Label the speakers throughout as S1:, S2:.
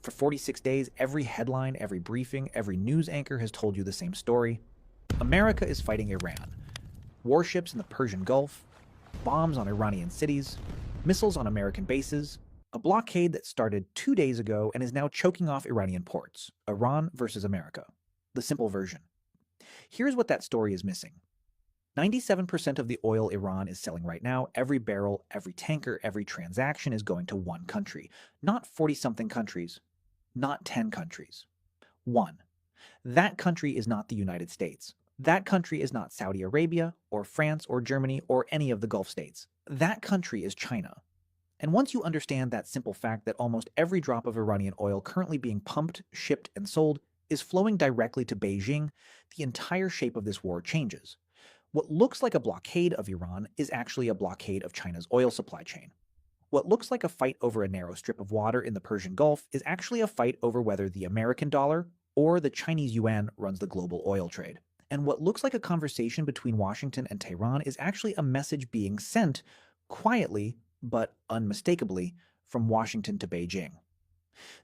S1: For 46 days, every headline, every briefing, every news anchor has told you the same story. America is fighting Iran. Warships in the Persian Gulf, bombs on Iranian cities, missiles on American bases, a blockade that started 2 days ago and is now choking off Iranian ports. Iran versus America. The simple version. Here's what that story is missing. 97% of the oil Iran is selling right now, every barrel, every tanker, every transaction is going to one country. Not 40-something countries. Not 10 countries. One. That country is not the United States. That country is not Saudi Arabia, or France, or Germany, or any of the Gulf states. That country is China. And once you understand that simple fact that almost every drop of Iranian oil currently being pumped, shipped, and sold is flowing directly to Beijing, the entire shape of this war changes. What looks like a blockade of Iran is actually a blockade of China's oil supply chain. What looks like a fight over a narrow strip of water in the Persian Gulf is actually a fight over whether the American dollar or the Chinese yuan runs the global oil trade. And what looks like a conversation between Washington and Tehran is actually a message being sent quietly but unmistakably from Washington to Beijing.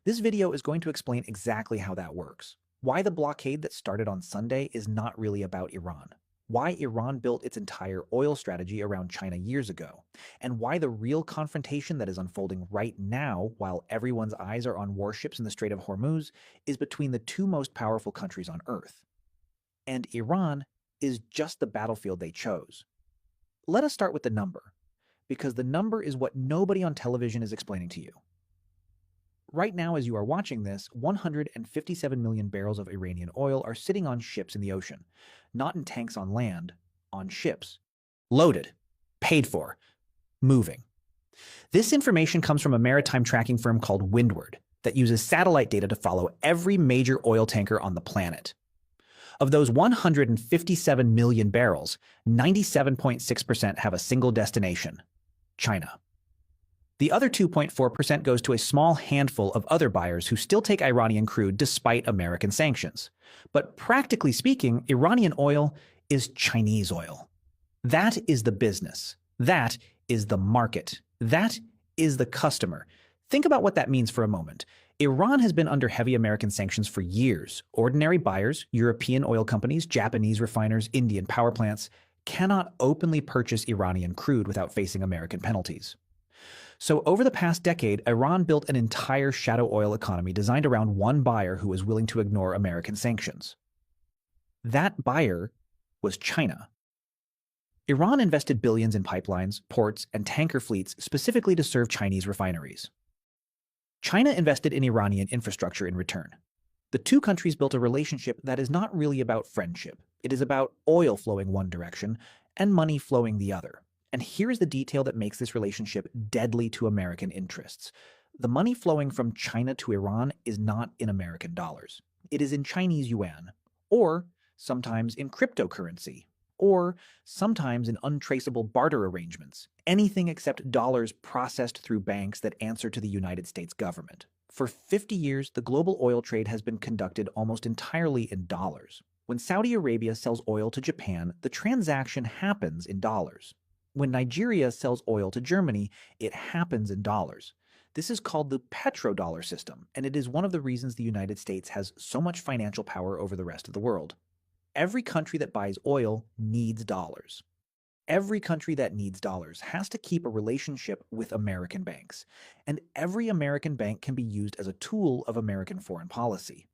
S1: This video is going to explain exactly how that works, why the blockade that started on Sunday is not really about Iran, why Iran built its entire oil strategy around China years ago, and why the real confrontation that is unfolding right now while everyone's eyes are on warships in the Strait of Hormuz is between the two most powerful countries on Earth. And Iran is just the battlefield they chose. Let us start with the number, because the number is what nobody on television is explaining to you. Right now, as you are watching this, 157 million barrels of Iranian oil are sitting on ships in the ocean, not in tanks on land, on ships. Loaded, paid for, moving. This information comes from a maritime tracking firm called Windward that uses satellite data to follow every major oil tanker on the planet. Of those 157 million barrels, 97.6% have a single destination: China. The other 2.4% goes to a small handful of other buyers who still take Iranian crude despite American sanctions. But practically speaking, Iranian oil is Chinese oil. That is the business. That is the market. That is the customer. Think about what that means for a moment. Iran has been under heavy American sanctions for years. Ordinary buyers, European oil companies, Japanese refiners, Indian power plants, cannot openly purchase Iranian crude without facing American penalties. So over the past decade, Iran built an entire shadow oil economy designed around one buyer who was willing to ignore American sanctions. That buyer was China. Iran invested billions in pipelines, ports, and tanker fleets specifically to serve Chinese refineries. China invested in Iranian infrastructure in return. The two countries built a relationship that is not really about friendship. It is about oil flowing one direction and money flowing the other. And here is the detail that makes this relationship deadly to American interests. The money flowing from China to Iran is not in American dollars. It is in Chinese yuan, or sometimes in cryptocurrency, or sometimes in untraceable barter arrangements, anything except dollars processed through banks that answer to the United States government. For 50 years, the global oil trade has been conducted almost entirely in dollars. When Saudi Arabia sells oil to Japan, the transaction happens in dollars. When Nigeria sells oil to Germany, it happens in dollars. This is called the petrodollar system, and it is one of the reasons the United States has so much financial power over the rest of the world. Every country that buys oil needs dollars. Every country that needs dollars has to keep a relationship with American banks, and every American bank can be used as a tool of American foreign policy.